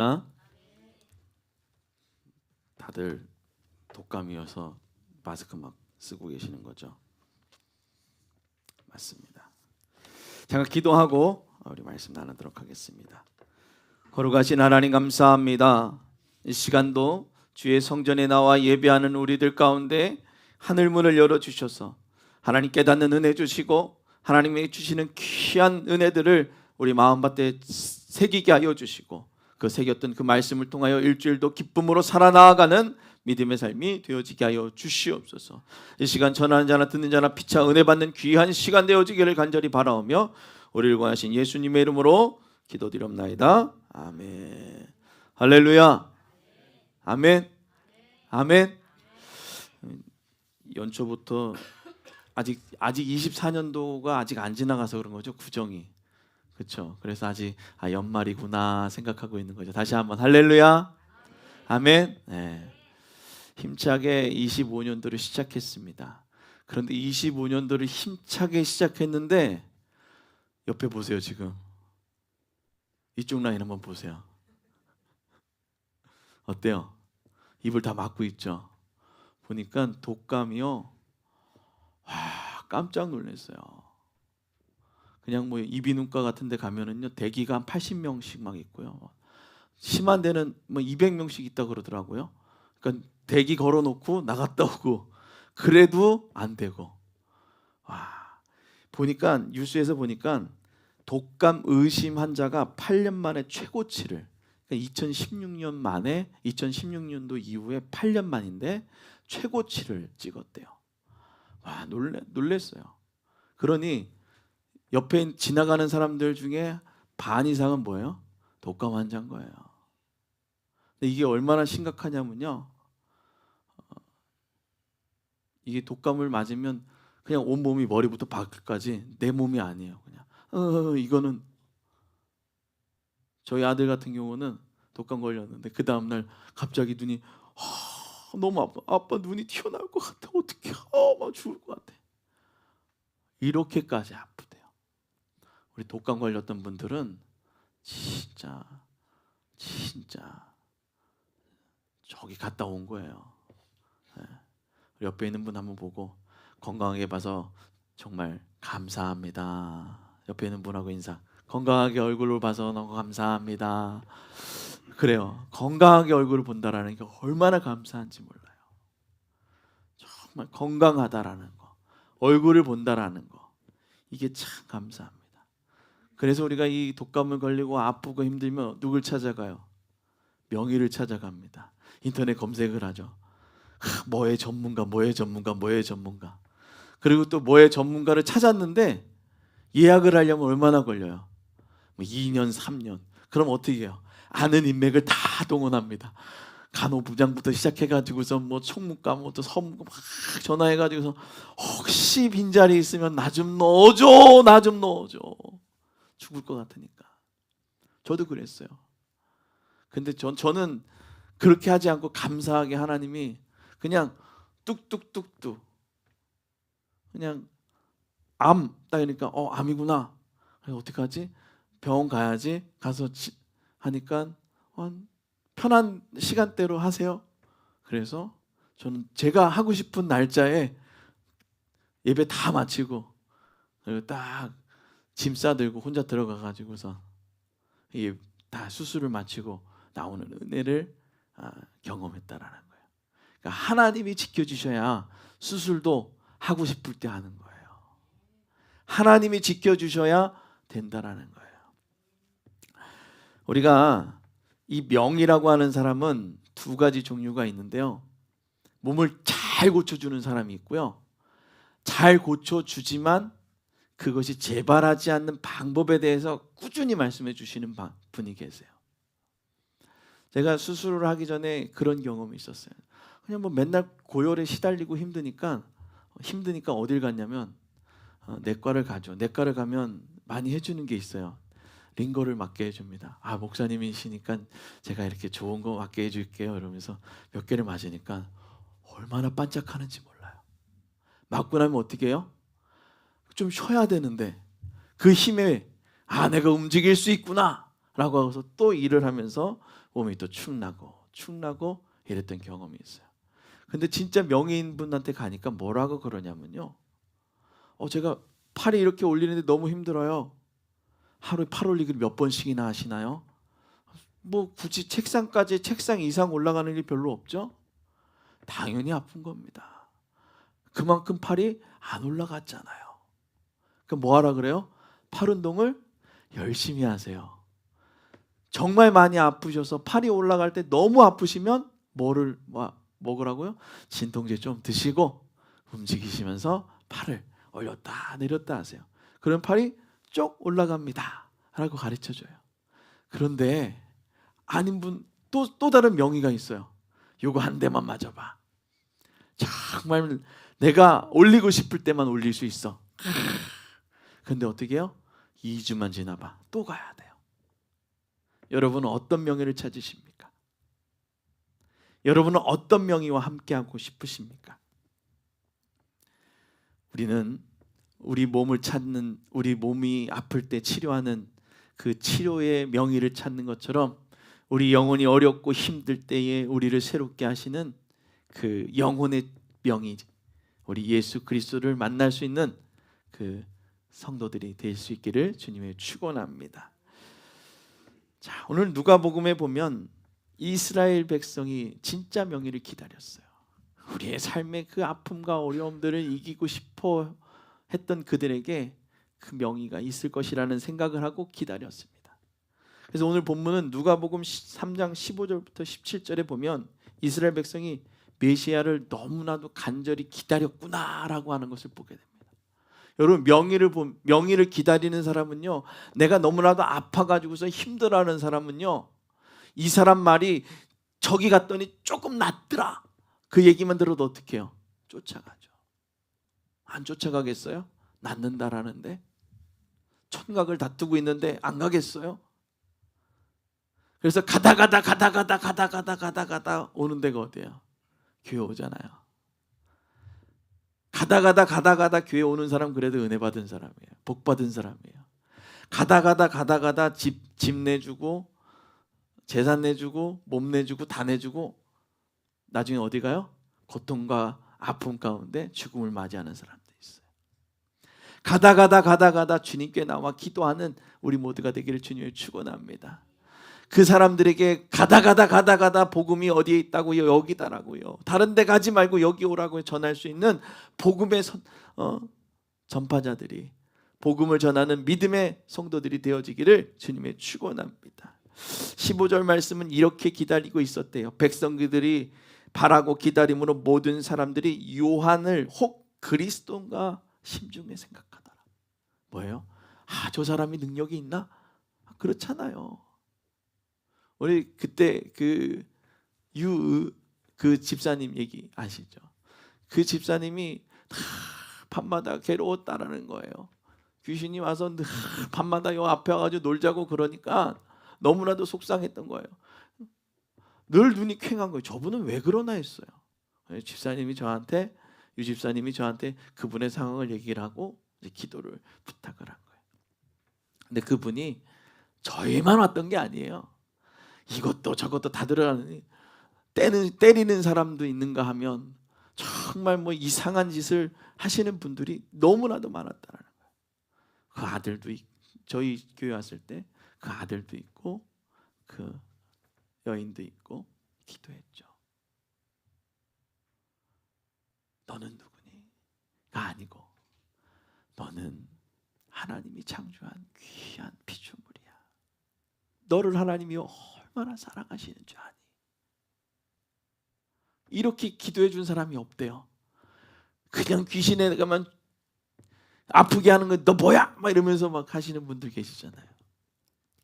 어? 다들 독감이어서 마스크 막 쓰고 계시는 거죠? 맞습니다. 잠깐 기도하고 우리 말씀 나누도록 하겠습니다. 거룩하신 하나님 감사합니다. 이 시간도 주의 성전에 나와 예배하는 우리들 가운데 하늘문을 열어주셔서 하나님 깨닫는 은혜 주시고 하나님이 주시는 귀한 은혜들을 우리 마음밭에 새기게 하여 주시고 그 새겼던 그 말씀을 통하여 일주일도 기쁨으로 살아나가는 믿음의 삶이 되어지게 하여 주시옵소서. 이 시간 전하는 자나 듣는 자나 피차 은혜 받는 귀한 시간 되어지기를 간절히 바라오며 우리를 구하신 예수님의 이름으로 기도드립나이다. 아멘. 할렐루야. 아멘. 아멘. 연초부터 아직 24년도가 아직 안 지나가서 그런 거죠. 구정이. 그렇죠. 그래서 아직 연말이구나 생각하고 있는 거죠. 다시 한번 할렐루야. 아멘. 네. 힘차게 25년도를 시작했습니다. 그런데 25년도를 힘차게 시작했는데 옆에 보세요. 지금 이쪽 라인 한번 보세요. 어때요? 입을 다 막고 있죠. 보니까 독감이요. 와, 깜짝 놀랐어요. 그냥 뭐 이비인후과 같은 데 가면은요 대기가 한 80명씩 막 있고요. 심한 데는 뭐 200명씩 있다 그러더라고요. 그러니까 대기 걸어놓고 나갔다 오고 그래도 안 되고. 와, 보니까 뉴스에서 보니까 독감 의심 환자가 8년 만에 최고치를, 그러니까 2016년 만에 2016년도 이후에 8년 만인데 최고치를 찍었대요. 와, 놀랬어요. 그러니 옆에 지나가는 사람들 중에 반 이상은 뭐예요? 독감 환자인 거예요. 근데 이게 얼마나 심각하냐면요. 이게 독감을 맞으면 그냥 온 몸이 머리부터 발끝까지 내 몸이 아니에요. 그냥 이거는 저희 아들 같은 경우는 독감 걸렸는데 그 다음날 갑자기 눈이 너무 아빠 눈이 튀어나올 것 같아. 어떡해. 막 죽을 것 같아. 이렇게까지 아프대요. 우리 독감 걸렸던 분들은 진짜 저기 갔다 온 거예요. 네. 옆에 있는 분 한번 보고 건강하게 봐서 정말 감사합니다. 옆에 있는 분하고 인사. 건강하게 얼굴을 봐서 너무 감사합니다. 그래요. 건강하게 얼굴을 본다라는 게 얼마나 감사한지 몰라요. 정말 건강하다라는 거, 얼굴을 본다라는 거, 이게 참 감사합니다. 그래서 우리가 이 독감을 걸리고 아프고 힘들면 누굴 찾아가요? 명의를 찾아갑니다. 인터넷 검색을 하죠. 뭐의 전문가. 그리고 또 뭐의 전문가를 찾았는데 예약을 하려면 얼마나 걸려요? 뭐 2년, 3년. 그럼 어떻게 해요? 아는 인맥을 다 동원합니다. 간호부장부터 시작해가지고서 뭐 총무과, 뭐 또 서무과 막 전화해가지고서 혹시 빈자리 있으면 나 좀 넣어줘. 죽을 것 같으니까. 저도 그랬어요. 근데 저는 그렇게 하지 않고 감사하게 하나님이 그냥 뚝뚝뚝뚝 그냥 암 따니까 암이구나. 어떻게 하지? 병원 가야지. 가서 하니까 편한 시간대로 하세요. 그래서 저는 제가 하고 싶은 날짜에 예배 다 마치고 그리고 딱 짐 싸들고 혼자 들어가 가지고서 다 수술을 마치고 나오는 은혜를 경험했다라는 거예요. 그러니까 하나님이 지켜주셔야 수술도 하고 싶을 때 하는 거예요. 하나님이 지켜주셔야 된다라는 거예요. 우리가 이 명이라고 하는 사람은 두 가지 종류가 있는데요. 몸을 잘 고쳐주는 사람이 있고요. 잘 고쳐주지만 그것이 재발하지 않는 방법에 대해서 꾸준히 말씀해 주시는 분이 계세요. 제가 수술을 하기 전에 그런 경험이 있었어요. 그냥 뭐 맨날 고열에 시달리고 힘드니까 어딜 갔냐면 내과를 가죠. 내과를 가면 많이 해주는 게 있어요. 링거를 맞게 해줍니다. 목사님이시니까 제가 이렇게 좋은 거 맞게 해줄게요. 이러면서 몇 개를 맞으니까 얼마나 반짝하는지 몰라요. 맞고 나면 어떻게 해요? 좀 쉬어야 되는데 그 힘에 내가 움직일 수 있구나 라고 하고서 또 일을 하면서 몸이 또 축나고 이랬던 경험이 있어요. 근데 진짜 명의인분한테 가니까 뭐라고 그러냐면요. 제가 팔이 이렇게 올리는데 너무 힘들어요. 하루에 팔 올리기를 몇 번씩이나 하시나요? 뭐 굳이 책상 이상 올라가는 일 별로 없죠? 당연히 아픈 겁니다. 그만큼 팔이 안 올라갔잖아요. 그럼 뭐 하라 그래요? 팔 운동을 열심히 하세요. 정말 많이 아프셔서 팔이 올라갈 때 너무 아프시면 뭐를 먹으라고요? 진통제 좀 드시고 움직이시면서 팔을 올렸다 내렸다 하세요. 그럼 팔이 쭉 올라갑니다 라고 가르쳐줘요. 그런데 아닌 분 또 다른 명의가 있어요. 요거 한 대만 맞아봐. 정말 내가 올리고 싶을 때만 올릴 수 있어. 근데 어떻게 해요? 2주만 지나봐. 또 가야 돼요. 여러분은 어떤 명의를 찾으십니까? 여러분은 어떤 명의와 함께하고 싶으십니까? 우리는 우리 몸이 아플 때 치료하는 그 치료의 명의를 찾는 것처럼 우리 영혼이 어렵고 힘들 때에 우리를 새롭게 하시는 그 영혼의 명의, 우리 예수 그리스도를 만날 수 있는 그 성도들이 될 수 있기를 주님의 축원합니다. 자, 오늘 누가복음에 보면 이스라엘 백성이 진짜 명의를 기다렸어요. 우리의 삶의 그 아픔과 어려움들을 이기고 싶어 했던 그들에게 그 명의가 있을 것이라는 생각을 하고 기다렸습니다. 그래서 오늘 본문은 누가복음 3장 15절부터 17절에 보면 이스라엘 백성이 메시아를 너무나도 간절히 기다렸구나라고 하는 것을 보게 됩니다. 여러분, 명의를 기다리는 사람은요, 내가 너무나도 아파가지고서 힘들어하는 사람은요, 이 사람 말이 저기 갔더니 조금 낫더라, 그 얘기만 들어도 어떻게 해요? 쫓아가죠. 안 쫓아가겠어요? 낫는다라는데 청각을 다투고 있는데 안 가겠어요? 그래서 가다 오는 데가 어디예요? 교회 오잖아요. 가다 교회 오는 사람 그래도 은혜 받은 사람이에요. 복 받은 사람이에요. 가다 집 내주고 재산 내주고 몸 내주고 다 내주고 나중에 어디 가요? 고통과 아픔 가운데 죽음을 맞이하는 사람도 있어요. 가다 주님께 나와 기도하는 우리 모두가 되기를 주님을 축원합니다. 그 사람들에게 가다 복음이 어디에 있다고요? 여기다라고요. 다른 데 가지 말고 여기 오라고 전할 수 있는 복음의 전파자들이, 복음을 전하는 믿음의 성도들이 되어지기를 주님의 축원합니다. 15절 말씀은 이렇게 기다리고 있었대요. 백성들이 바라고 기다림으로 모든 사람들이 요한을 혹 그리스도인가 심중에 생각하더라. 뭐예요? 저 사람이 능력이 있나? 그렇잖아요. 우리 그때 그 집사님 얘기 아시죠? 그 집사님이 밤마다 괴로웠다라는 거예요. 귀신이 와서 밤마다 요 앞에 와가지고 놀자고 그러니까 너무나도 속상했던 거예요. 늘 눈이 퀭한 거예요. 저분은 왜 그러나 했어요. 유 집사님이 저한테 그분의 상황을 얘기를 하고 이제 기도를 부탁을 한 거예요. 근데 그분이 저희만 왔던 게 아니에요. 이것도 저것도 다 들어가는, 때리는 사람도 있는가 하면 정말 뭐 이상한 짓을 하시는 분들이 너무나도 많았다라는 거예요. 그 아들도 저희 교회 왔을 때 그 아들도 있고 그 여인도 있고 기도했죠. 너는 누구니?가 아니고 너는 하나님이 창조한 귀한 피조물이야. 너를 하나님이 얼마나 사랑하시는 줄 아니? 이렇게 기도해 준 사람이 없대요. 그냥 귀신에 가면 아프게 하는 거 너 뭐야? 막 이러면서 막 하시는 분들 계시잖아요.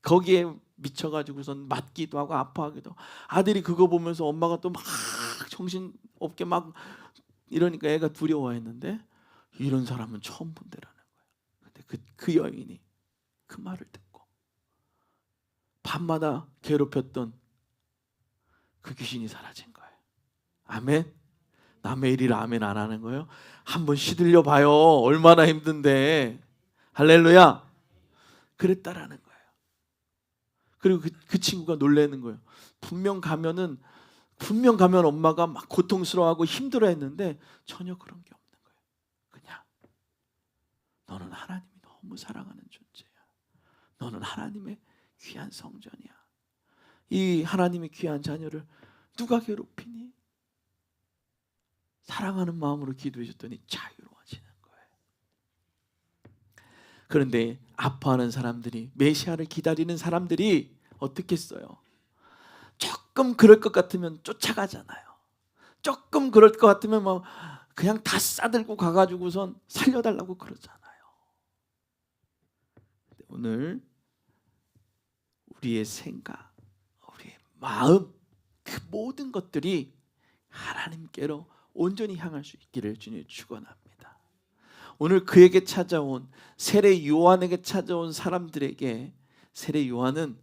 거기에 미쳐가지고선 맞기도 하고 아파하기도 하고, 아들이 그거 보면서 엄마가 또 막 정신없게 막 이러니까 애가 두려워했는데 이런 사람은 처음 본다라는 거예요. 근데 그 여인이 그 말을 듣고 밤마다 괴롭혔던 그 귀신이 사라진 거예요. 아멘. 남의 일이라 아멘 안 하는 거예요? 한번 시들려 봐요. 얼마나 힘든데. 할렐루야. 그랬다라는 거예요. 그리고 그 친구가 놀라는 거예요. 분명 가면 엄마가 막 고통스러워하고 힘들어했는데 전혀 그런 게 없는 거예요. 그냥 너는 하나님이 너무 사랑하는 존재야. 너는 하나님의 귀한 성전이야. 이 하나님의 귀한 자녀를 누가 괴롭히니? 사랑하는 마음으로 기도해 줬더니 자유로워지는 거예요. 그런데 아파하는 사람들이, 메시아를 기다리는 사람들이 어떻게 했어요? 조금 그럴 것 같으면 쫓아가잖아요. 조금 그럴 것 같으면 뭐 그냥 다 싸들고 가가지고선 살려달라고 그러잖아요. 오늘 우리의 생각, 우리의 마음, 그 모든 것들이 하나님께로 온전히 향할 수 있기를 주님 축원합니다. 오늘 그에게 찾아온 세례 요한에게 찾아온 사람들에게 세례 요한은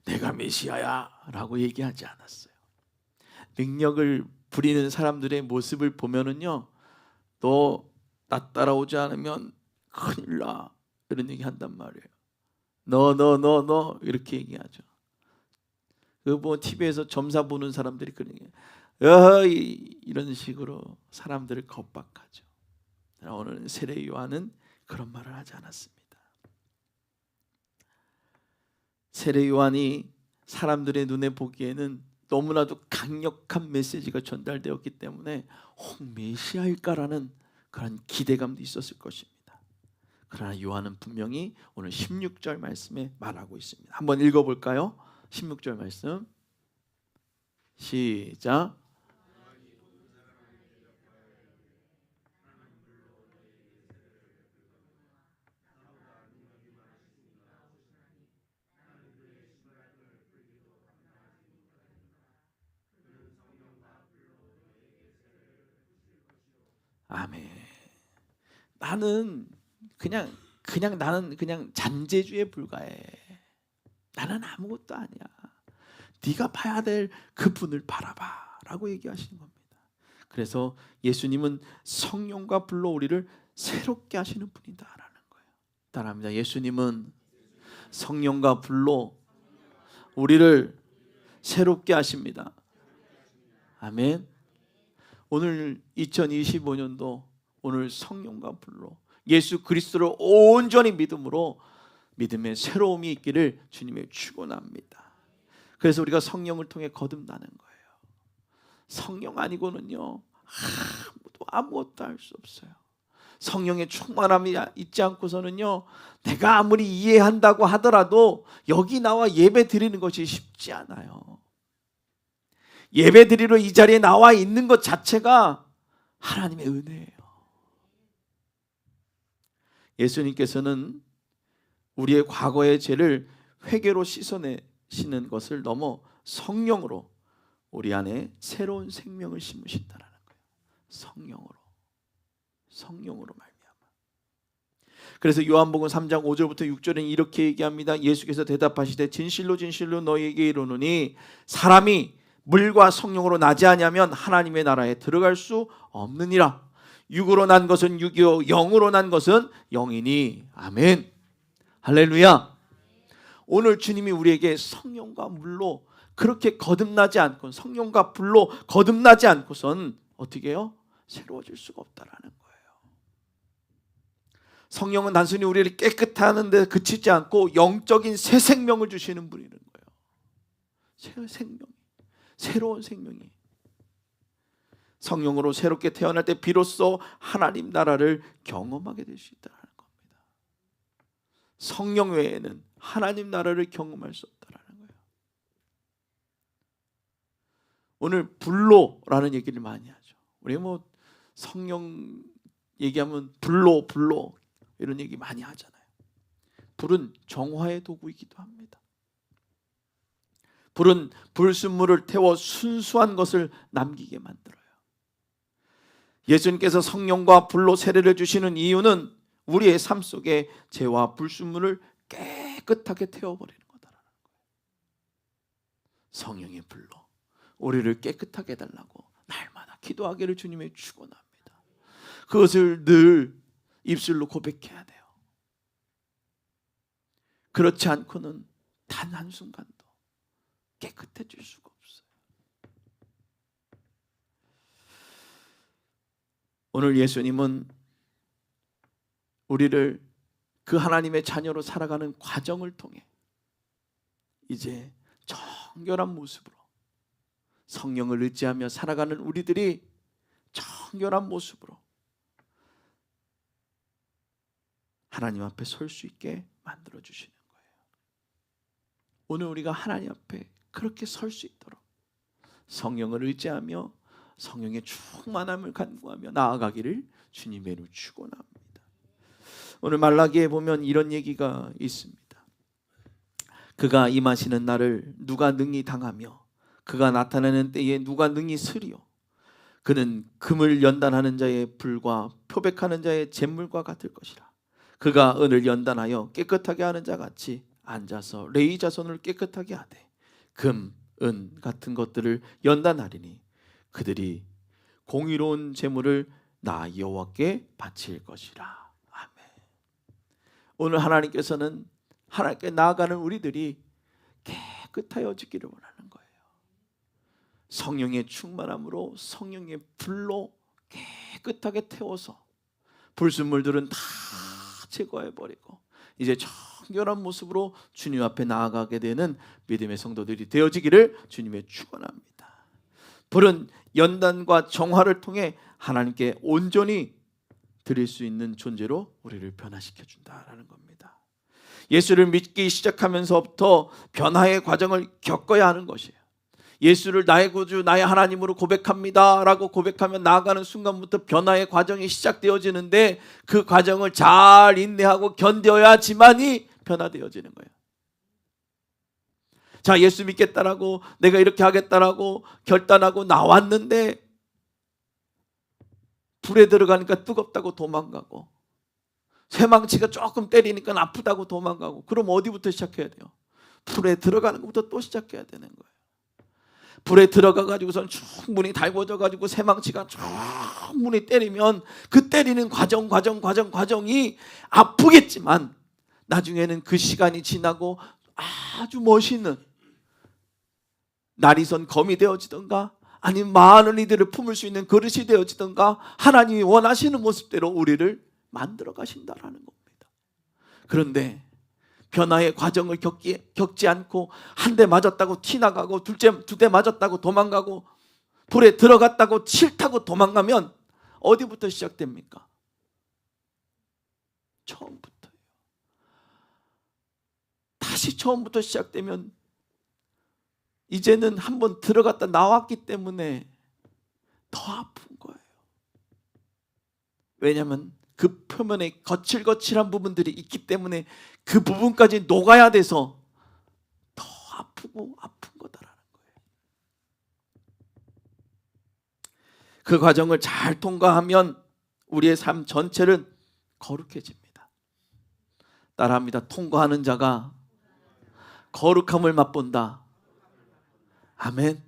내가 메시아야 라고 얘기하지 않았어요. 능력을 부리는 사람들의 모습을 보면은요, 너 나 따라오지 않으면 큰일 나 이런 얘기 한단 말이에요. 너 이렇게 얘기하죠. 그 뭐 TV에서 점사 보는 사람들이 그런 얘기, 이런 식으로 사람들을 겁박하죠. 오늘 세례 요한은 그런 말을 하지 않았습니다. 세례 요한이 사람들의 눈에 보기에는 너무나도 강력한 메시지가 전달되었기 때문에 메시아일까라는 그런 기대감도 있었을 것입니다. 그러나 요한은 분명히 오늘 16절 말씀에 말하고 있습니다. 한번 읽어볼까요? 16절 말씀 시작. 아멘. 나는 나는 그냥 잔재주에 불과해. 나는 아무것도 아니야. 네가 봐야 될 그분을 바라봐 라고 얘기하시는 겁니다. 그래서 예수님은 성령과 불로 우리를 새롭게 하시는 분이다라는 거예요. 따라합니다. 예수님은 성령과 불로 우리를 새롭게 하십니다. 아멘. 오늘 2025년도 오늘 성령과 불로 예수 그리스도를 온전히 믿음으로 믿음의 새로움이 있기를 주님의 축원합니다. 그래서 우리가 성령을 통해 거듭나는 거예요. 성령 아니고는요 아무것도 할 수 없어요. 성령의 충만함이 있지 않고서는요, 내가 아무리 이해한다고 하더라도 여기 나와 예배 드리는 것이 쉽지 않아요. 예배 드리러 이 자리에 나와 있는 것 자체가 하나님의 은혜예요. 예수님께서는 우리의 과거의 죄를 회개로 씻어내시는 것을 넘어 성령으로 우리 안에 새로운 생명을 심으신다는 거예요. 성령으로 말미암아. 그래서 요한복음 3장 5절부터 6절에는 이렇게 얘기합니다. 예수께서 대답하시되 진실로 진실로 너희에게 이르노니 사람이 물과 성령으로 나지 아니하면 하나님의 나라에 들어갈 수 없느니라. 육으로 난 것은 육이요 영으로 난 것은 영이니. 아멘. 할렐루야. 오늘 주님이 우리에게 성령과 물로 그렇게 거듭나지 않고, 성령과 불로 거듭나지 않고선 어떻게 해요? 새로워질 수가 없다라는 거예요. 성령은 단순히 우리를 깨끗하는 데 그치지 않고 영적인 새 생명을 주시는 분이는 거예요. 새 생명, 새로운 생명이. 성령으로 새롭게 태어날 때 비로소 하나님 나라를 경험하게 될 수 있다는 겁니다. 성령 외에는 하나님 나라를 경험할 수 없다라는 거예요. 오늘 불로라는 얘기를 많이 하죠. 우리 뭐 성령 얘기하면 불로 이런 얘기 많이 하잖아요. 불은 정화의 도구이기도 합니다. 불은 불순물을 태워 순수한 것을 남기게 만들어요. 예수님께서 성령과 불로 세례를 주시는 이유는 우리의 삶 속에 죄와 불순물을 깨끗하게 태워버리는 거다라는 거예요. 성령의 불로 우리를 깨끗하게 해달라고 날마다 기도하기를 주님의 축원합니다. 그것을 늘 입술로 고백해야 돼요. 그렇지 않고는 단 한순간도 깨끗해질 수가 없어요. 오늘 예수님은 우리를 그 하나님의 자녀로 살아가는 과정을 통해 이제 정결한 모습으로 성령을 의지하며 살아가는 우리들이 정결한 모습으로 하나님 앞에 설 수 있게 만들어 주시는 거예요. 오늘 우리가 하나님 앞에 그렇게 설 수 있도록 성령을 의지하며 성령의 충만함을 간구하며 나아가기를 주님의 이름으로 축원합니다. 오늘 말라기에 보면 이런 얘기가 있습니다. 그가 임하시는 날을 누가 능히 당하며 그가 나타나는 때에 누가 능히 서리요. 그는 금을 연단하는 자의 불과 표백하는 자의 잿물과 같을 것이라. 그가 은을 연단하여 깨끗하게 하는 자 같이 앉아서 레위 자손을 깨끗하게 하되 금, 은 같은 것들을 연단하리니 그들이 공의로운 제물을 나 여호와께 바칠 것이라. 아멘. 오늘 하나님께서는 하나님께 나아가는 우리들이 깨끗하여지기를 원하는 거예요. 성령의 충만함으로 성령의 불로 깨끗하게 태워서 불순물들은 다 제거해버리고 이제 정결한 모습으로 주님 앞에 나아가게 되는 믿음의 성도들이 되어지기를 주님의 축원합니다. 불은 연단과 정화를 통해 하나님께 온전히 드릴 수 있는 존재로 우리를 변화시켜 준다라는 겁니다. 예수를 믿기 시작하면서부터 변화의 과정을 겪어야 하는 것이에요. 예수를 나의 구주, 나의 하나님으로 고백합니다 라고 고백하면 나아가는 순간부터 변화의 과정이 시작되어지는데 그 과정을 잘 인내하고 견뎌야지만이 변화되어지는 거예요. 자, 예수 믿겠다라고 내가 이렇게 하겠다라고 결단하고 나왔는데 불에 들어가니까 뜨겁다고 도망가고 쇠망치가 조금 때리니까 아프다고 도망가고, 그럼 어디부터 시작해야 돼요? 불에 들어가는 것부터 또 시작해야 되는 거예요. 불에 들어가 가지고선 충분히 달궈져 가지고 쇠망치가 충분히 때리면 그 때리는 과정이 아프겠지만 나중에는 그 시간이 지나고 아주 멋있는 날이선 검이 되어지던가 아니면 많은 이들을 품을 수 있는 그릇이 되어지던가 하나님이 원하시는 모습대로 우리를 만들어 가신다라는 겁니다. 그런데 변화의 과정을 겪지 않고 한 대 맞았다고 티나가고 두 대 맞았다고 도망가고 불에 들어갔다고 싫다고 도망가면 어디부터 시작됩니까? 처음부터예요. 다시 처음부터 시작되면 이제는 한번 들어갔다 나왔기 때문에 더 아픈 거예요. 왜냐하면 그 표면에 거칠거칠한 부분들이 있기 때문에 그 부분까지 녹아야 돼서 더 아프고 아픈 거다라는 거예요. 그 과정을 잘 통과하면 우리의 삶 전체는 거룩해집니다. 따라합니다. 통과하는 자가 거룩함을 맛본다. 아멘.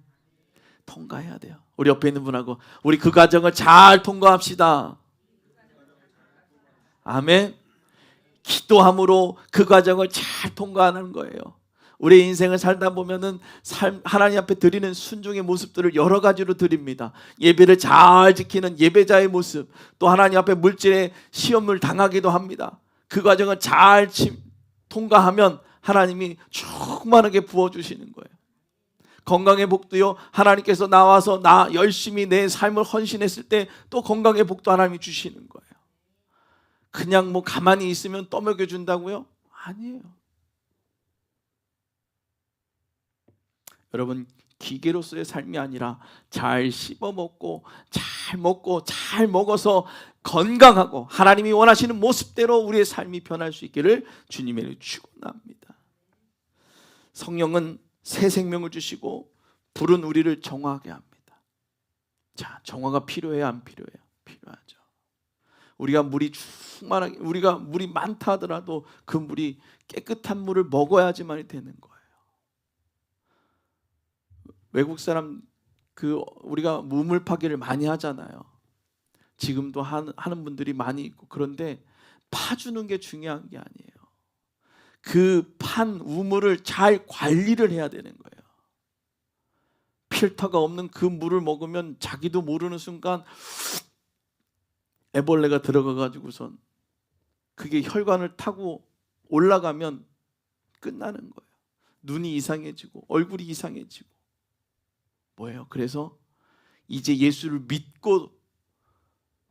통과해야 돼요. 우리 옆에 있는 분하고 우리 그 과정을 잘 통과합시다. 아멘. 기도함으로 그 과정을 잘 통과하는 거예요. 우리 인생을 살다 보면은 하나님 앞에 드리는 순종의 모습들을 여러 가지로 드립니다. 예배를 잘 지키는 예배자의 모습, 또 하나님 앞에 물질의 시험을 당하기도 합니다. 그 과정을 잘 통과하면 하나님이 충만하게 부어주시는 거예요. 건강의 복도요, 하나님께서 나와서 나 열심히 내 삶을 헌신했을 때 또 건강의 복도 하나님이 주시는 거예요. 그냥 뭐 가만히 있으면 떠먹여 준다고요? 아니에요. 여러분, 기계로서의 삶이 아니라 잘 씹어 먹고 잘 먹어서 건강하고 하나님이 원하시는 모습대로 우리의 삶이 변할 수 있기를 주님의 이름으로 축원합니다. 성령은 새 생명을 주시고 불은 우리를 정화하게 합니다. 자, 정화가 필요해요, 안 필요해요? 필요하죠. 우리가 물이 많다 하더라도 그 물이 깨끗한 물을 먹어야지만 되는 거예요. 외국 사람 우리가 우물 파기를 많이 하잖아요. 지금도 하는 분들이 많이 있고, 그런데 파주는 게 중요한 게 아니에요. 그 판 우물을 잘 관리를 해야 되는 거예요. 필터가 없는 그 물을 먹으면 자기도 모르는 순간 애벌레가 들어가 가지고선 그게 혈관을 타고 올라가면 끝나는 거예요. 눈이 이상해지고 얼굴이 이상해지고. 뭐예요? 그래서 이제 예수를 믿고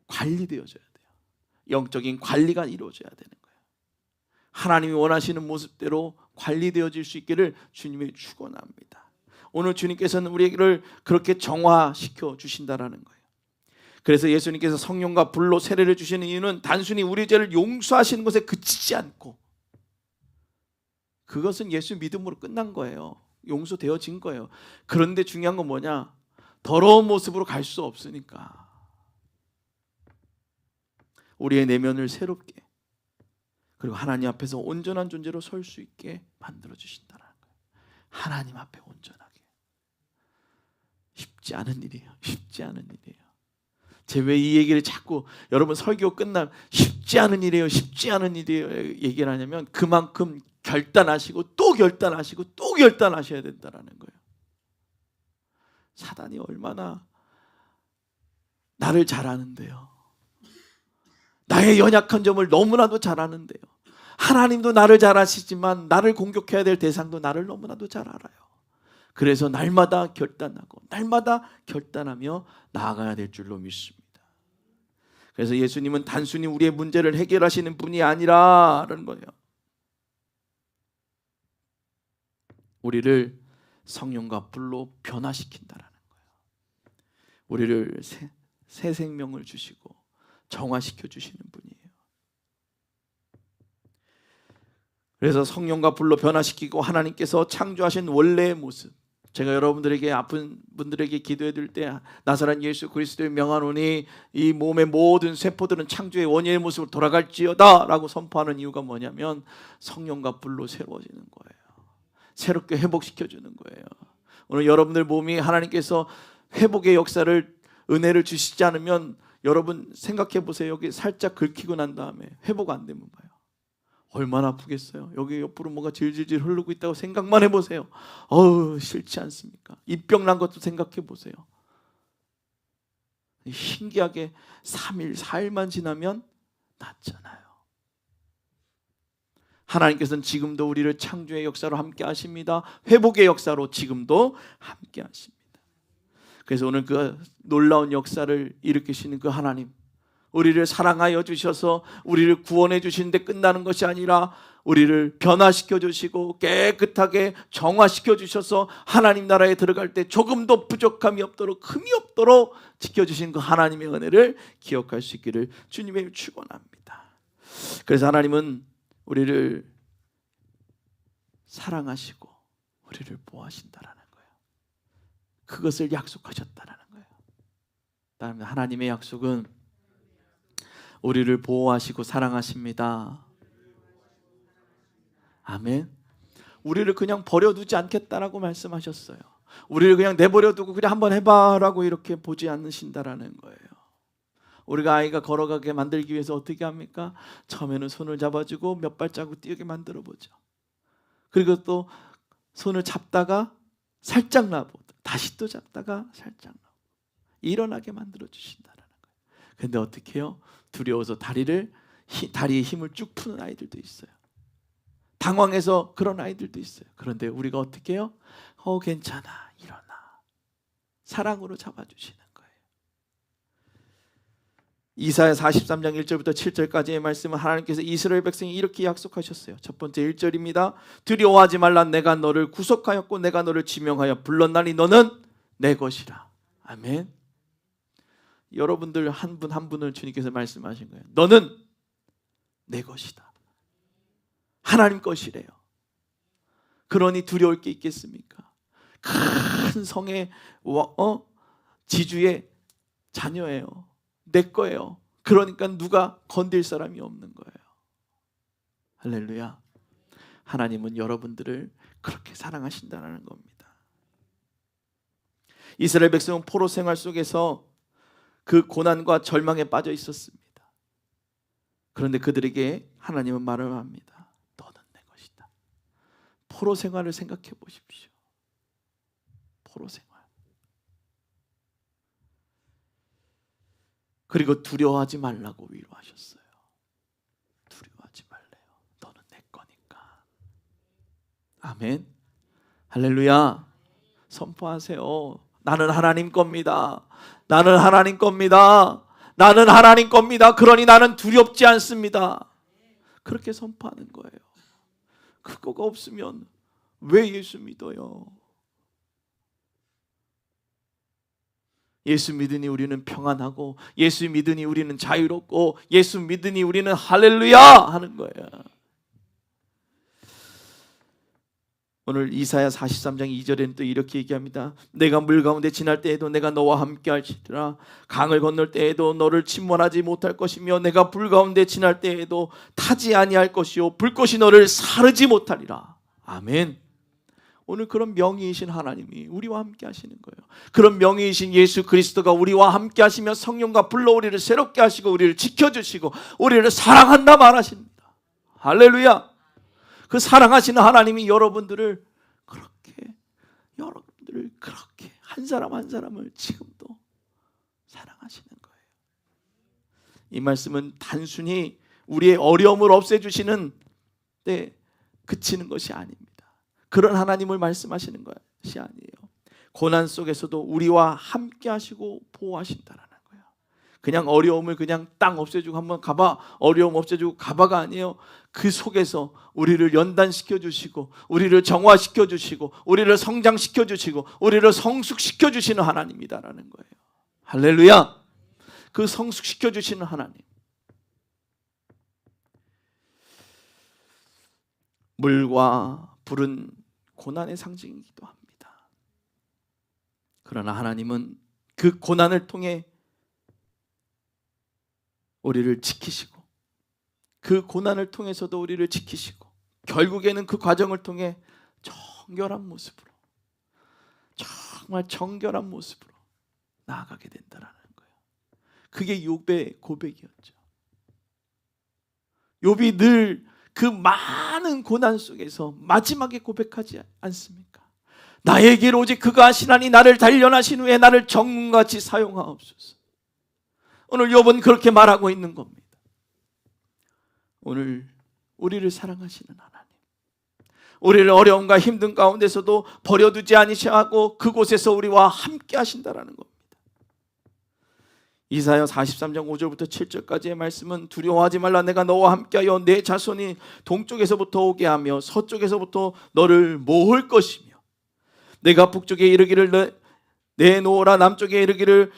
관리되어져야 돼요. 영적인 관리가 이루어져야 되는 거예요. 하나님이 원하시는 모습대로 관리되어질 수 있기를 주님이 축원합니다. 오늘 주님께서는 우리를 그렇게 정화시켜 주신다라는 거예요. 그래서 예수님께서 성령과 불로 세례를 주시는 이유는 단순히 우리 죄를 용서하시는 것에 그치지 않고, 그것은 예수 믿음으로 끝난 거예요. 용서되어진 거예요. 그런데 중요한 건 뭐냐? 더러운 모습으로 갈 수 없으니까 우리의 내면을 새롭게, 그리고 하나님 앞에서 온전한 존재로 설 수 있게 만들어 주신다는 거예요. 하나님 앞에 온전하게. 쉽지 않은 일이에요. 쉽지 않은 일이에요. 제가 왜 이 얘기를 자꾸 여러분 설교 끝나면 쉽지 않은 일이에요, 쉽지 않은 일이에요 얘기를 하냐면, 그만큼 결단하시고 또 결단하시고 또 결단하셔야 된다는 거예요. 사단이 얼마나 나를 잘 아는데요. 나의 연약한 점을 너무나도 잘 아는데요. 하나님도 나를 잘 아시지만 나를 공격해야 될 대상도 나를 너무나도 잘 알아요. 그래서 날마다 결단하고 날마다 결단하며 나아가야 될 줄로 믿습니다. 그래서 예수님은 단순히 우리의 문제를 해결하시는 분이 아니라는 거예요. 우리를 성령과 불로 변화시킨다라는 거예요. 우리를 새 생명을 주시고 정화시켜 주시는 분이에요. 그래서 성령과 불로 변화시키고 하나님께서 창조하신 원래의 모습, 제가 여러분들에게, 아픈 분들에게 기도해 드릴 때 나사렛 예수 그리스도의 명하노니 이 몸의 모든 세포들은 창조의 원래의 모습으로 돌아갈지어다 라고 선포하는 이유가 뭐냐면 성령과 불로 새로워지는 거예요. 새롭게 회복시켜주는 거예요. 오늘 여러분들 몸이 하나님께서 회복의 역사를, 은혜를 주시지 않으면 여러분 생각해 보세요. 여기 살짝 긁히고 난 다음에 회복 안 되면 봐요. 얼마나 아프겠어요. 여기 옆으로 뭐가 질질질 흐르고 있다고 생각만 해보세요. 어우, 싫지 않습니까? 입병 난 것도 생각해 보세요. 신기하게 3일, 4일만 지나면 낫잖아요. 하나님께서는 지금도 우리를 창조의 역사로 함께 하십니다. 회복의 역사로 지금도 함께 하십니다. 그래서 오늘 그 놀라운 역사를 일으키시는 그 하나님, 우리를 사랑하여 주셔서 우리를 구원해 주시는데 끝나는 것이 아니라 우리를 변화시켜 주시고 깨끗하게 정화시켜 주셔서 하나님 나라에 들어갈 때 조금도 부족함이 없도록, 흠이 없도록 지켜주신 그 하나님의 은혜를 기억할 수 있기를 주님의 축원합니다. 그래서 하나님은 우리를 사랑하시고 우리를 보호하신다라는 거예요. 그것을 약속하셨다라는 거예요. 다음 하나님의 약속은 우리를 보호하시고 사랑하십니다. 아멘. 우리를 그냥 버려두지 않겠다라고 말씀하셨어요. 우리를 그냥 내버려두고 그냥 한번 해봐라고 이렇게 보지 않으신다라는 거예요. 우리가 아이가 걸어가게 만들기 위해서 어떻게 합니까? 처음에는 손을 잡아주고 몇 발자국 뛰게 만들어 보죠. 그리고 또 손을 잡다가 살짝 놔보고 다시 또 잡다가 살짝 놔보고 일어나게 만들어 주신다라는 거예요. 근데 어떻게 해요? 두려워서 다리에 힘을 쭉 푸는 아이들도 있어요. 당황해서 그런 아이들도 있어요. 그런데 우리가 어떻게 해요? 괜찮아, 일어나. 사랑으로 잡아주시는 거예요. 이사야 43장 1절부터 7절까지의 말씀은 하나님께서 이스라엘 백성이 이렇게 약속하셨어요. 첫 번째 1절입니다. 두려워하지 말라. 내가 너를 구속하였고 내가 너를 지명하여 불렀나니 너는 내 것이라. 아멘. 여러분들 한 분 한 분을 주님께서 말씀하신 거예요. 너는 내 것이다. 하나님 것이래요. 그러니 두려울 게 있겠습니까? 큰 성의 지주의 자녀예요. 내 거예요. 그러니까 누가 건들 사람이 없는 거예요. 할렐루야. 하나님은 여러분들을 그렇게 사랑하신다는 겁니다. 이스라엘 백성은 포로 생활 속에서 그 고난과 절망에 빠져 있었습니다. 그런데 그들에게 하나님은 말을 합니다. 너는 내 것이다. 포로 생활을 생각해 보십시오. 포로 생활. 그리고 두려워하지 말라고 위로하셨어요. 두려워하지 말래요. 너는 내 거니까. 아멘. 할렐루야. 선포하세요. 나는 하나님 겁니다. 나는 하나님 겁니다. 나는 하나님 겁니다. 그러니 나는 두렵지 않습니다. 그렇게 선포하는 거예요. 그거가 없으면 왜 예수 믿어요? 예수 믿으니 우리는 평안하고, 예수 믿으니 우리는 자유롭고, 예수 믿으니 우리는 할렐루야 하는 거예요. 오늘 이사야 43장 2절에는 또 이렇게 얘기합니다. 내가 물 가운데 지날 때에도 내가 너와 함께 할지라. 강을 건널 때에도 너를 침몰하지 못할 것이며, 내가 불 가운데 지날 때에도 타지 아니할 것이요 불꽃이 너를 사르지 못하리라. 아멘. 오늘 그런 명의이신 하나님이 우리와 함께 하시는 거예요. 그런 명의이신 예수 그리스도가 우리와 함께 하시며 성령과 불러 우리를 새롭게 하시고 우리를 지켜주시고 우리를 사랑한다 말하십니다. 할렐루야. 그 사랑하시는 하나님이 여러분들을 그렇게 한 사람 한 사람을 지금도 사랑하시는 거예요. 이 말씀은 단순히 우리의 어려움을 없애주시는 때 그치는 것이 아닙니다. 그런 하나님을 말씀하시는 것이 아니에요. 고난 속에서도 우리와 함께 하시고 보호하신다라는 거예요. 그냥 어려움을 그냥 땅 없애주고 한번 가봐, 어려움 없애주고 가봐가 아니에요. 그 속에서 우리를 연단시켜 주시고, 우리를 정화시켜 주시고, 우리를 성장시켜 주시고, 우리를 성숙시켜 주시는 하나님이다라는 거예요. 할렐루야. 그 성숙시켜 주시는 하나님. 물과 불은 고난의 상징이기도 합니다. 그러나 하나님은 그 고난을 통해 우리를 지키시고, 그 고난을 통해서도 우리를 지키시고, 결국에는 그 과정을 통해 정결한 모습으로, 정말 정결한 모습으로 나아가게 된다는 거예요. 그게 욥의 고백이었죠. 욥이 늘 그 많은 고난 속에서 마지막에 고백하지 않습니까? 나에게로 오직 그가 하시나니 나를 단련하신 후에 나를 정금같이 사용하옵소서. 오늘 욥은 그렇게 말하고 있는 겁니다. 오늘 우리를 사랑하시는 하나님, 우리를 어려움과 힘든 가운데서도 버려두지 아니시하고 그곳에서 우리와 함께 하신다라는 겁니다. 이사야 43장 5절부터 7절까지의 말씀은 두려워하지 말라. 내가 너와 함께하여 내 자손이 동쪽에서부터 오게 하며 서쪽에서부터 너를 모을 것이며, 내가 북쪽에 이르기를 내놓으라, 남쪽에 이르기를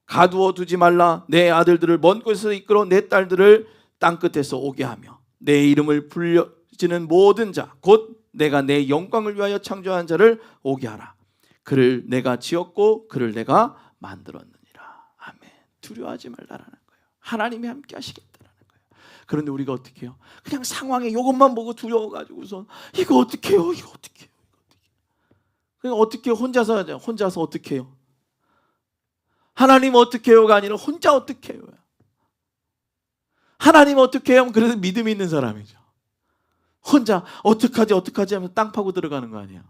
가두어 두지 말라. 내 아들들을 먼 곳에서 이끌어 내 딸들을 땅끝에서 오게 하며, 내 이름을 불려지는 모든 자 곧 내가 내 영광을 위하여 창조한 자를 오게 하라. 그를 내가 지었고 그를 내가 만들었느니라. 두려워하지 말라라는 거예요. 하나님이 함께 하시겠다라는 거예요. 그런데 우리가 어떻게 해요? 그냥 상황에 이것만 보고 두려워가지고서 이거 어떻게 해요? 이거 어떻게 해요? 그냥 어떻게 혼자서 하죠? 혼자서 어떻게 해요? 하나님 어떻게 해요가 아니라 혼자 어떻게 해요? 하나님 어떻게 해요? 그래도 믿음이 있는 사람이죠. 혼자 어떡하지 하면서 땅 파고 들어가는 거 아니에요.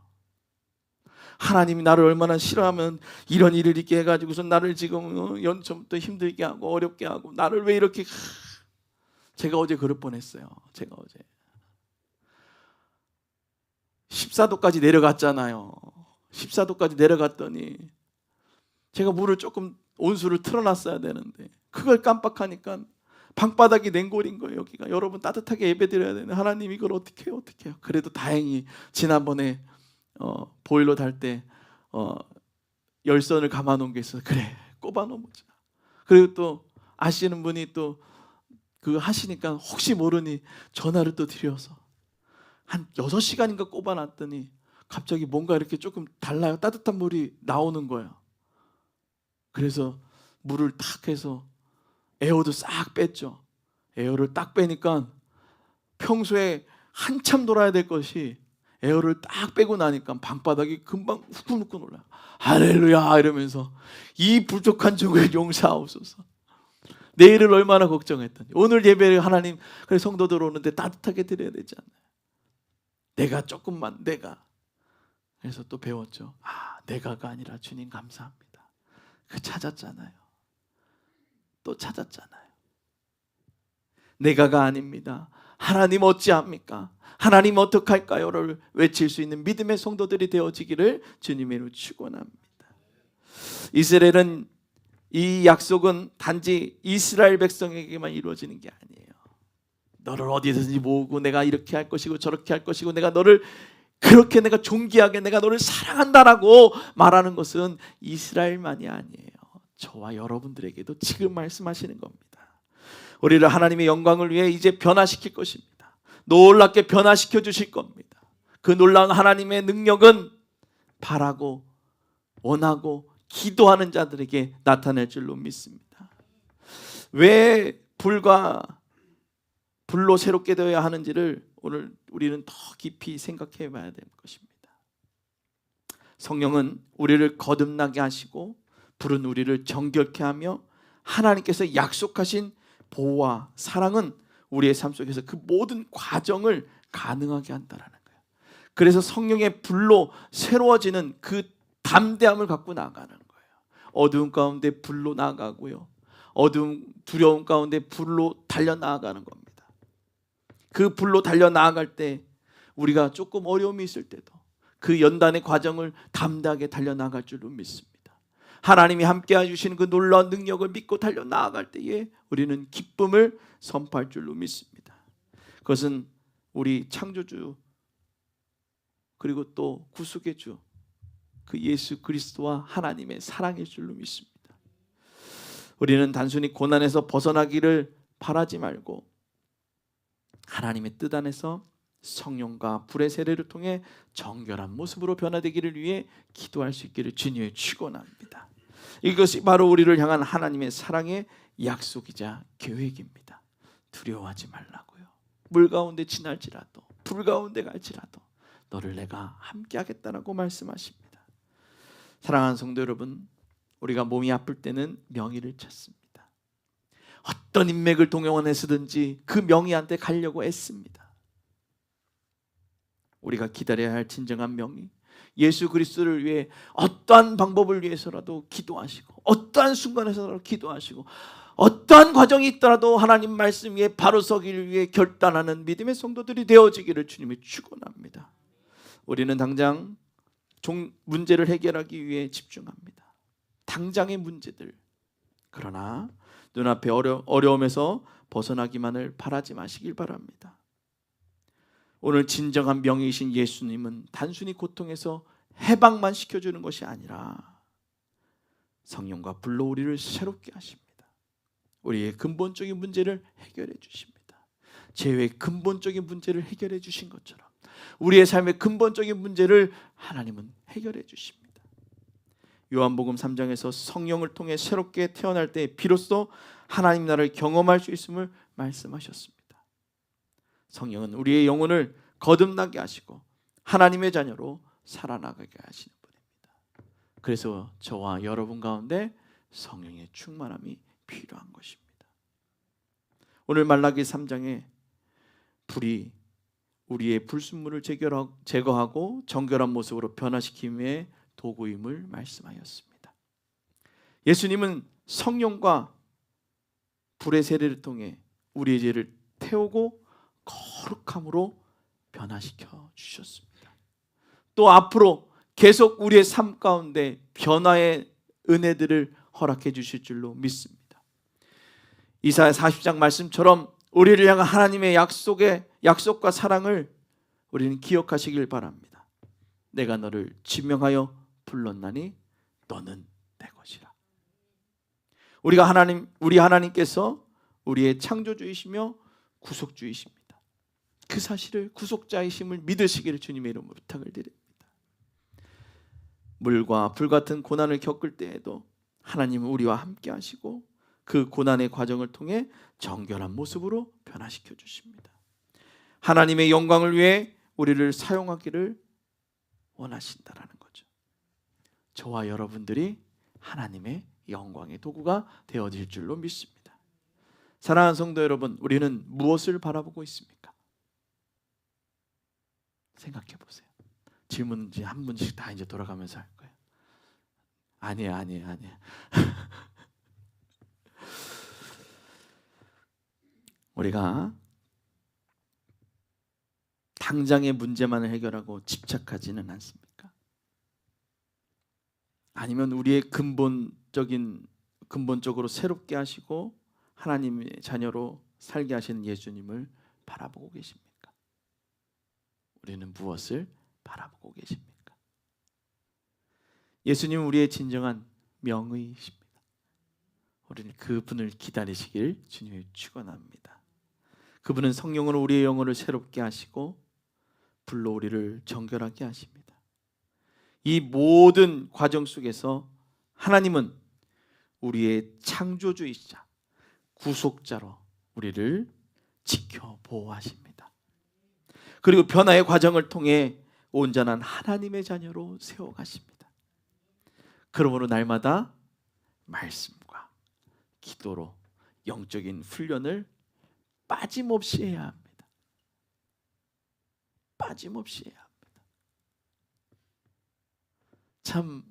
하나님이 나를 얼마나 싫어하면 이런 일을 있게 해가지고서 나를 지금 연초부터 힘들게 하고 어렵게 하고 나를 왜 이렇게. 제가 어제 그럴 뻔했어요. 제가 어제 14도까지 내려갔잖아요. 14도까지 내려갔더니 제가 물을 조금 온수를 틀어놨어야 되는데 그걸 깜빡하니까 방바닥이 냉골인 거예요. 여기가 여러분 따뜻하게 예배드려야 되는데 하나님 이걸 어떻게 해요? 그래도 다행히 지난번에 보일러 달 때 열선을 감아 놓은 게 있어서 그래 꼽아 놓자. 그리고 또 아시는 분이 또 그 하시니까 혹시 모르니 전화를 또 드려서 한 6시간인가 꼽아 놨더니 갑자기 뭔가 이렇게 조금 달라요. 따뜻한 물이 나오는 거예요. 그래서 물을 탁 해서 에어도 싹 뺐죠. 에어를 딱 빼니까 평소에 한참 돌아야 될 것이 에어를 딱 빼고 나니까 방바닥이 금방 후끈후끈 올라요. 할렐루야 이러면서 이 부족한 종을 용서하옵소서. 내일을 얼마나 걱정했더니 오늘 예배를 하나님 그래 성도들 오는데 따뜻하게 드려야 되지 않나요? 내가 조금만 내가 그래서 또 배웠죠. 내가가 아니라 주님 감사합니다. 그 찾았잖아요. 또 찾았잖아요. 내가가 아닙니다. 하나님 어찌합니까? 하나님 어떡할까요?를 외칠 수 있는 믿음의 성도들이 되어지기를 주님의 이름으로 축원합니다. 이스라엘은 이 약속은 단지 이스라엘 백성에게만 이루어지는 게 아니에요. 너를 어디든지 모으고 내가 이렇게 할 것이고 저렇게 할 것이고 내가 너를 그렇게 내가 존귀하게 내가 너를 사랑한다라고 말하는 것은 이스라엘만이 아니에요. 저와 여러분들에게도 지금 말씀하시는 겁니다. 우리를 하나님의 영광을 위해 이제 변화시킬 것입니다. 놀랍게 변화시켜 주실 겁니다. 그 놀라운 하나님의 능력은 바라고 원하고 기도하는 자들에게 나타날 줄로 믿습니다. 왜 불과 불로 새롭게 되어야 하는지를 오늘 우리는 더 깊이 생각해 봐야 될 것입니다. 성령은 우리를 거듭나게 하시고 불은 우리를 정결케 하며 하나님께서 약속하신 보호와 사랑은 우리의 삶 속에서 그 모든 과정을 가능하게 한다라는 거예요. 그래서 성령의 불로 새로워지는 그 담대함을 갖고 나아가는 거예요. 어두운 가운데 불로 나아가고요. 두려움 가운데 불로 달려나아가는 겁니다. 그 불로 달려나아갈 때 우리가 조금 어려움이 있을 때도 그 연단의 과정을 담대하게 달려나아갈 줄로 믿습니다. 하나님이 함께해 주시는 그 놀라운 능력을 믿고 달려나아갈 때에 우리는 기쁨을 선포할 줄로 믿습니다. 그것은 우리 창조주 그리고 또 구속의 주 그 예수 그리스도와 하나님의 사랑일 줄로 믿습니다. 우리는 단순히 고난에서 벗어나기를 바라지 말고 하나님의 뜻 안에서 성령과 불의 세례를 통해 정결한 모습으로 변화되기를 위해 기도할 수 있기를 주님의 축원합니다. 이것이 바로 우리를 향한 하나님의 사랑의 약속이자 계획입니다. 두려워하지 말라고요. 물 가운데 지날지라도 불 가운데 갈지라도 너를 내가 함께 하겠다라고 말씀하십니다. 사랑하는 성도 여러분, 우리가 몸이 아플 때는 명의를 찾습니다. 어떤 인맥을 동원해서든지 그 명의한테 가려고 애씁니다. 우리가 기다려야 할 진정한 명의, 예수 그리스도를 위해 어떠한 방법을 위해서라도 기도하시고 어떠한 순간에서라도 기도하시고 어떠한 과정이 있더라도 하나님 말씀 위에 바로 서기를 위해 결단하는 믿음의 성도들이 되어지기를 주님이 축원합니다. 우리는 당장 문제를 해결하기 위해 집중합니다. 당장의 문제들. 그러나 눈앞에 어려움에서 벗어나기만을 바라지 마시길 바랍니다. 오늘 진정한 명의이신 예수님은 단순히 고통에서 해방만 시켜주는 것이 아니라 성령과 불로 우리를 새롭게 하십니다. 우리의 근본적인 문제를 해결해 주십니다. 죄의 근본적인 문제를 해결해 주신 것처럼 우리의 삶의 근본적인 문제를 하나님은 해결해 주십니다. 요한복음 3장에서 성령을 통해 새롭게 태어날 때 비로소 하나님 나라를 경험할 수 있음을 말씀하셨습니다. 성령은 우리의 영혼을 거듭나게 하시고 하나님의 자녀로 살아나가게 하시는 분입니다. 그래서 저와 여러분 가운데 성령의 충만함이 필요한 것입니다. 오늘 말라기 3장에 불이 우리의 불순물을 제거하고 정결한 모습으로 변화시킴의 도구임을 말씀하였습니다. 예수님은 성령과 불의 세례를 통해 우리의 죄를 태우고 거룩함으로 변화시켜 주셨습니다. 또 앞으로 계속 우리의 삶 가운데 변화의 은혜들을 허락해 주실 줄로 믿습니다. 이사야 40장 말씀처럼 우리를 향한 하나님의 약속과 사랑을 우리는 기억하시길 바랍니다. 내가 너를 지명하여 불렀나니 너는 내 것이라. 우리 하나님께서 우리의 창조주이시며 구속주이십니다. 그 사실을 구속자이심을 믿으시기를 주님의 이름으로 부탁을 드립니다. 물과 불 같은 고난을 겪을 때에도 하나님은 우리와 함께 하시고 그 고난의 과정을 통해 정결한 모습으로 변화시켜 주십니다. 하나님의 영광을 위해 우리를 사용하기를 원하신다라는 거죠. 저와 여러분들이 하나님의 영광의 도구가 되어질 줄로 믿습니다. 사랑하는 성도 여러분, 우리는 무엇을 바라보고 있습니까? 생각해 보세요. 질문 한 분씩 다 이제 돌아가면서 할 거예요. 아니에요. 우리가 당장의 문제만을 해결하고 집착하지는 않습니까? 아니면 우리의 근본적으로 새롭게 하시고 하나님의 자녀로 살게 하시는 예수님을 바라보고 계십니까? 우리는 무엇을 바라보고 계십니까? 예수님은 우리의 진정한 명의이십니다. 우리는 그분을 기다리시길 주님이 축원합니다. 그분은 성령으로 우리의 영혼을 새롭게 하시고 불로 우리를 정결하게 하십니다. 이 모든 과정 속에서 하나님은 우리의 창조주이시자 구속자로 우리를 지켜 보호하십니다. 그리고 변화의 과정을 통해 온전한 하나님의 자녀로 세워가십니다. 그러므로 날마다 말씀과 기도로 영적인 훈련을 빠짐없이 해야 합니다. 빠짐없이 해야 합니다. 참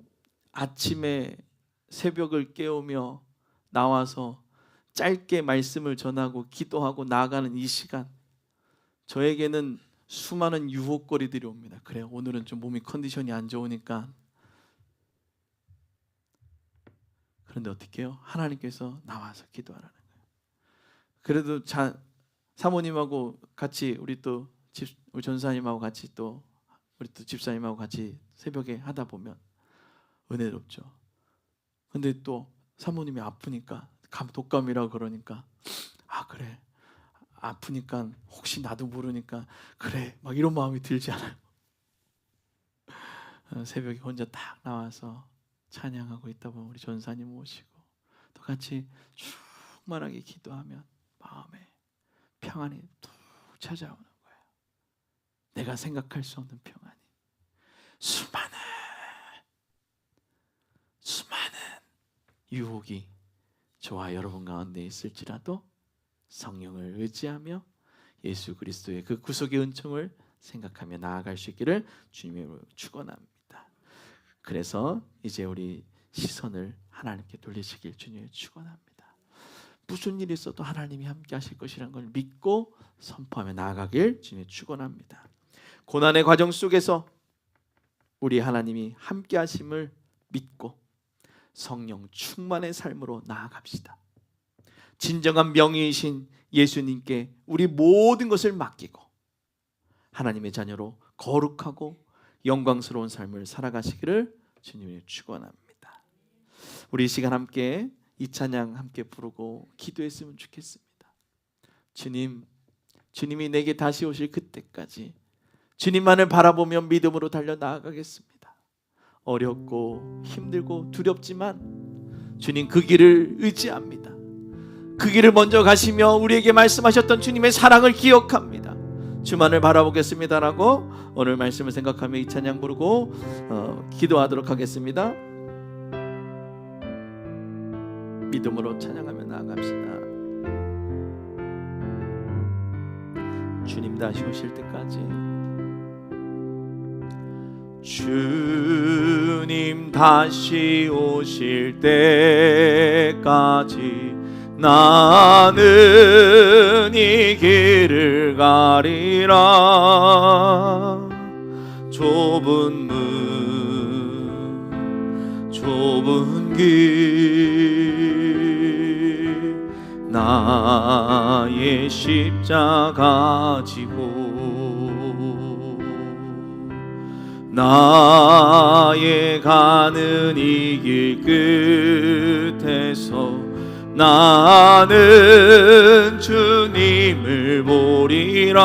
아침에 새벽을 깨우며 나와서 짧게 말씀을 전하고 기도하고 나아가는 이 시간, 저에게는 수많은 유혹거리들이 옵니다. 그래요, 오늘은 좀 몸이 컨디션이 안 좋으니까. 그런데 어떻게 해요? 하나님께서 나와서 기도하라는 거예요. 그래도 사모님하고 같이 우리 전사님하고 같이 우리 집사님하고 같이 새벽에 하다 보면 은혜롭죠. 근데 또 사모님이 아프니까 독감이라고 그러니까 그래, 아프니까 혹시 나도 모르니까 그래, 막 이런 마음이 들지 않아요? 새벽에 혼자 딱 나와서 찬양하고 있다 보면 우리 전사님 모시고 또 같이 충만하게 기도하면 마음에 평안이 툭 찾아오는 거예요. 내가 생각할 수 없는 평안이. 수많은 유혹이 저와 여러분 가운데 있을지라도 성령을 의지하며 예수 그리스도의 그 구속의 은총을 생각하며 나아갈 수 있기를 주님으로 축원합니다. 그래서 이제 우리 시선을 하나님께 돌리시길 주님을 축원합니다. 무슨 일이 있어도 하나님이 함께 하실 것이라는 걸 믿고 선포하며 나아가길 주님을 축원합니다. 고난의 과정 속에서 우리 하나님이 함께 하심을 믿고 성령 충만의 삶으로 나아갑시다. 진정한 명의이신 예수님께 우리 모든 것을 맡기고 하나님의 자녀로 거룩하고 영광스러운 삶을 살아가시기를 주님을 축원합니다. 우리 이 시간 함께 이 찬양 함께 부르고 기도했으면 좋겠습니다. 주님이 내게 다시 오실 그때까지 주님만을 바라보며 믿음으로 달려 나아가겠습니다. 어렵고 힘들고 두렵지만 주님 그 길을 의지합니다. 그 길을 먼저 가시며 우리에게 말씀하셨던 주님의 사랑을 기억합니다. 주만을 바라보겠습니다라고 오늘 말씀을 생각하며 이 찬양 부르고 기도하도록 하겠습니다. 믿음으로 찬양하며 나아갑시다. 주님 다시 오실 때까지, 주님 다시 오실 때까지 나는 이 길을 가리라. 좁은 문 좁은 길 나의 십자가 지고 나의 가는 이 길 끝에서 나는 주님을 보리라.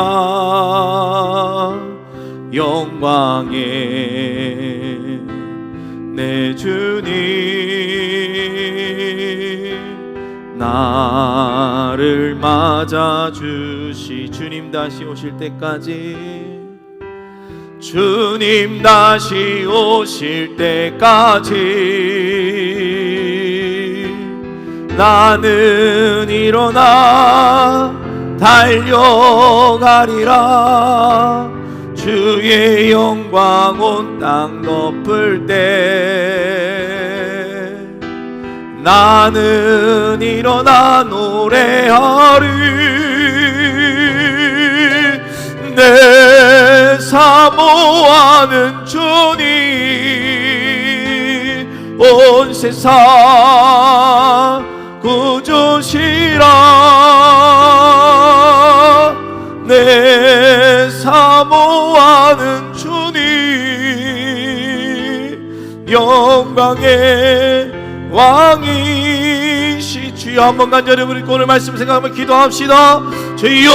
영광의 내 주님 나를 맞아주시. 주님 다시 오실 때까지, 주님 다시 오실 때까지 나는 일어나 달려가리라. 주의 영광 온 땅 덮을 때 나는 일어나 노래하리. 내 사모하는 주님, 온 세상 구주시라. 내 사모하는 주님, 영광의 왕이시. 주여, 한번 간절히 우리 오늘 말씀 생각하며 기도합시다. 주여,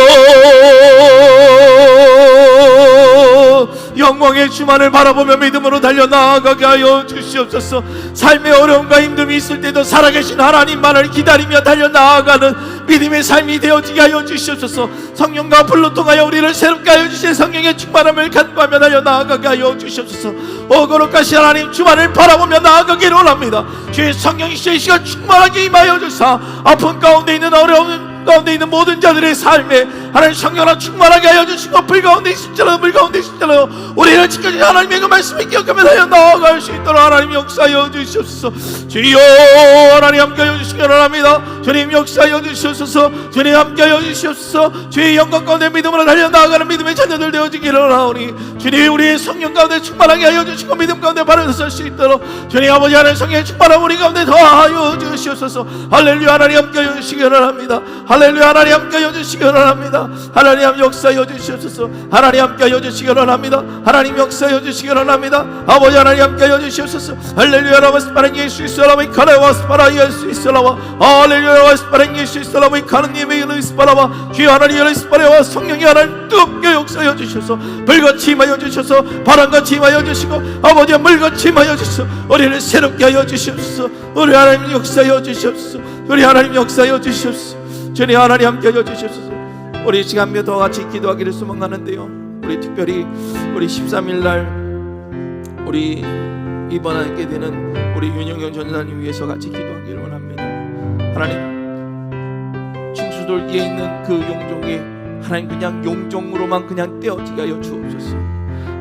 영광의 주만을 바라보며 믿음으로 달려나가게 하여 주시옵소서. 삶의 어려움과 힘듦이 있을 때도 살아계신 하나님만을 기다리며 달려나가는 믿음의 삶이 되어지게 하여 주시옵소서. 성령과 불로 통하여 우리를 새롭게 하여 주신 성령의 충만함을 간구하며 달려나가게 하여 주시옵소서. 거룩하신 하나님, 주만을 바라보며 나아가기를 원합니다. 주의 성령이 이 시간 충만하게 임하여 주사 아픈 가운데 있는, 어려움 가운데 있는 모든 자들의 삶에 하나님 성령으로 충만하게 하여 주시고, 불 가운데 있을지라도 물 가운데 있을지라도 우리를 지켜주신 하나님의 그 말씀을 기억하며 하여 나아갈 수 있도록 하나님 역사하여 주시옵소서. 주여, 하나님 함께하여 주시기 원합니다. 주님 역사하여 주시옵소서. 주님 함께하여 주시옵소서. 주의 영광 가운데 믿음으로 달려나아가는 믿음의 자녀들 되어지기를 원하오니 주님 우리의 성령 가운데 충만하게 하여 주시고, 믿음 가운데 바로 설 수 있도록 주님 아버지 하나님 성령의 충만함 우리 가운데 더하여 주시옵소서. 할렐루야. 하나님 함께하여 주시기 원합니다. 할렐루야. 하나님 함께하여 주시기 원합니다. 하나님 역사하여 주시옵소서. 하나님 함께하여 주시기 원합니다. 하나님 역사하여 주시기 원합니다. 아버지 하나님 함께하여 주시옵소서. 할렐루야. 라바스파란 예수 이슬라마 카레와스파라 예수 이슬라마 할렐루야. 라바스파란 예수 이슬라마 카르님의 이슬라마 주여 하나님 이슬라마 성령이 하나님 뜨겁게 역사하여 주셔서 불같이 임하여 주셔서 바람같이 임하여 주시고, 아버지 물같이 임하여 주셔서 우리를 새롭게 하여 주시옵소서. 우리 하나님 역사하여 주시옵소서. 우리 하나님 역사하여 주시옵소서. 주님 하나님 함께하여 주시옵소서. 우리 시간며 더 같이 기도하기를 소망하는데요, 우리 특별히 우리 13일날 우리 입원하게 되는 우리 윤영경 전사님 위해서 같이 기도하기를 원합니다. 하나님, 충수돌기에 있는 그 용종이 하나님 그냥 용종으로만 그냥 떼어지게 하여 주옵소서.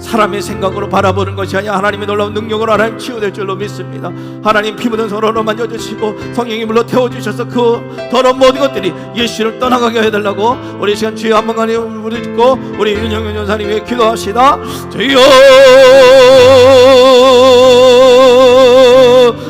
사람의 생각으로 바라보는 것이 아니라 하나님의 놀라운 능력으로 하나님 치유될 줄로 믿습니다. 하나님 피 묻은 손으로 만져주시고 성령의 물로 태워주셔서 그 더러운 모든 것들이 예수를 떠나가게 해달라고 우리 시간 주여 한번 간에 우리 듣고 우리 윤영현 전사님 위해 기도합시다. 주여,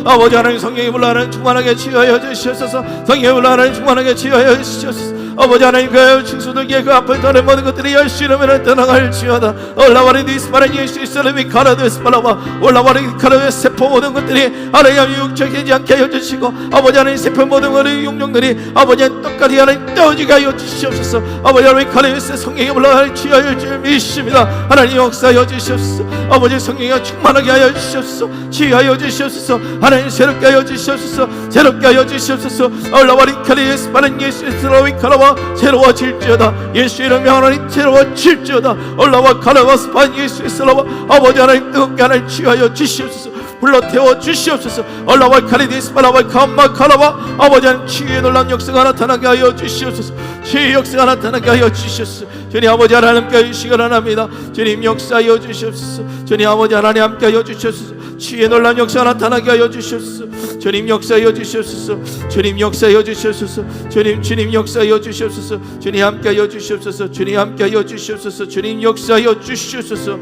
아버지 하나님 성령의 물로 하나님 충만하게 치유하여 주시옵소서. 성령의 물로 하나님 충만하게 치유하여 주시옵소서. 아버지 하나님 그 충수들기에 그 앞에 떠는 모든 것들이 열심히는 떠나갈지어다. 올라와리 디스파라 예수 이슬람이 가라데스파라와 올라와리 가라데 세포 모든 것들이 하나님 육적이지 않게 하여 주시고, 아버지 하나님 세포 모든 우리 용종들이 아버지 똑같이 하나님 떠오지게 하여 주시옵소서. 아버지 하나님 가라데스 성령의 물로 하나님 치유하여 줄 믿습니다. 하나님 역사하여 주시옵소서. 아버지 성령이 충만하게 하여 주시옵소서. 치유하여 주시옵소서. 하나님 새롭게 하여 주시옵소서. 새롭게 하여 주시옵소서. 올라와리 가라데스 바른 예수 이슬람이 가라와 새로워질지어다. 예수 이름에 하나님 새로워질지어다. 올라와 가라와스 반 예수 이슬라와 아버지 하나님 뜨겁게 하나님 치유하여 주시옵소서. 불러 태워 주시옵소서. 올라와 카리디스 바라와 감마 카라와 아버지 하나님 치유의 놀라운 역사가 나타나게 하여 주시옵소서. 치유의 역사가 나타나게 하여 주시옵소서. 주님 아버지 하나님께 하시기 원합니다. 주님 역사하여 주시옵소서. 주님 아버지 하나님 함께 하여 주시옵소서. 치유의 놀라운 역사가 나타나게 하여 주시옵소서. 주님 역사하여 주시옵소서. 주님 역사하여 주시옵소서. 주님 역사하여 주시옵소서. 주님 함께하여 주시옵소서. 주님 함께하여 주시옵소서. 주님 역사하여 주시옵소서.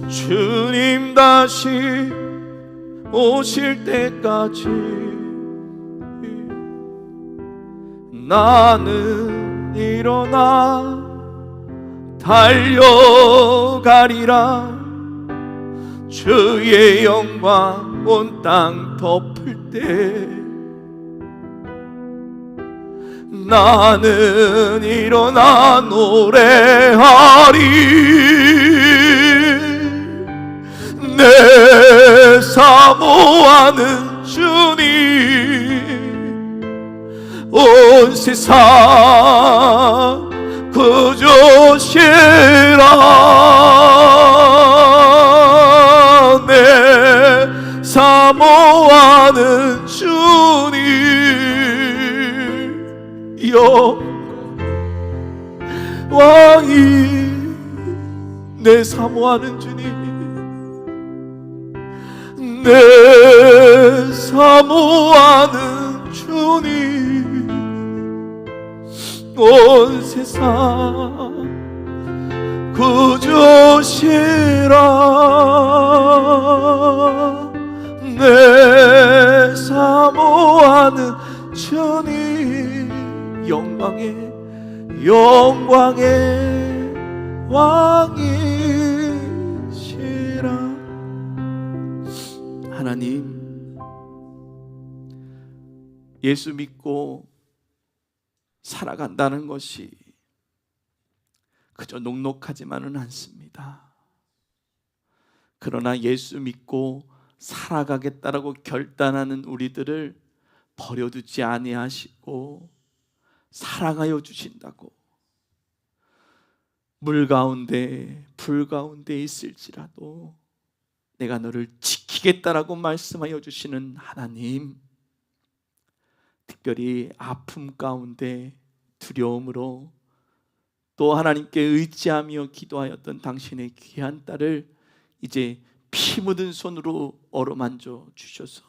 주님 다시 오실 때까지 나는 일어나 달려가리라. 주의 영광 온 땅 덮을 때 나는 일어나 노래하리. 내 사모하는 주님, 온 세상 구주시라. 내 사모하는 주님, 영광이 내 사모하는 주님, 내 사모하는 주님, 온 세상 구주시라. 내 사모하는 주님, 영광의 왕이시라. 하나님, 예수 믿고 살아간다는 것이 그저 녹록하지만은 않습니다. 그러나 예수 믿고 살아가겠다라고 결단하는 우리들을 버려두지 아니하시고 사랑하여 주신다고. 물 가운데 불 가운데 있을지라도 내가 너를 지키겠다라고 말씀하여 주시는 하나님, 특별히 아픔 가운데 두려움으로 또 하나님께 의지하며 기도하였던 당신의 귀한 딸을 이제 피 묻은 손으로 어루만져 주셔서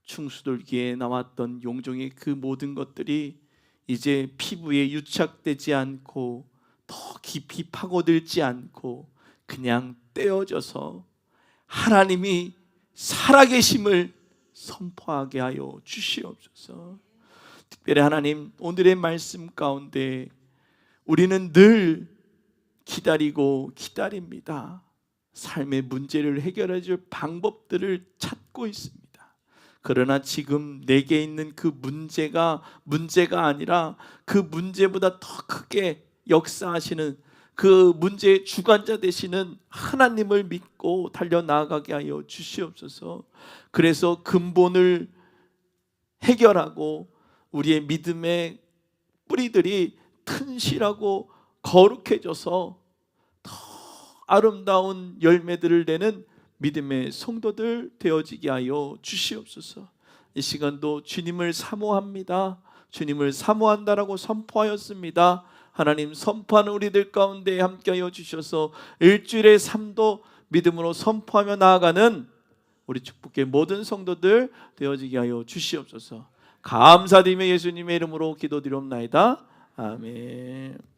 충수돌기에 나왔던 용종의 그 모든 것들이 이제 피부에 유착되지 않고 더 깊이 파고들지 않고 그냥 떼어져서 하나님이 살아계심을 선포하게 하여 주시옵소서. 특별히 하나님, 오늘의 말씀 가운데 우리는 늘 기다리고 기다립니다. 삶의 문제를 해결해 줄 방법들을 찾고 있습니다. 그러나 지금 내게 있는 그 문제가 아니라 그 문제보다 더 크게 역사하시는 그 문제의 주관자 되시는 하나님을 믿고 달려나가게 하여 주시옵소서. 그래서 근본을 해결하고 우리의 믿음의 뿌리들이 튼실하고 거룩해져서 더 아름다운 열매들을 내는 믿음의 성도들 되어지게 하여 주시옵소서. 이 시간도 주님을 사모합니다. 주님을 사모한다라고 선포하였습니다. 하나님, 선포하는 우리들 가운데 함께하여 주셔서 일주일의 삶도 믿음으로 선포하며 나아가는 우리 축복의 모든 성도들 되어지게 하여 주시옵소서. 감사드리며 예수님의 이름으로 기도드리옵나이다. 아멘.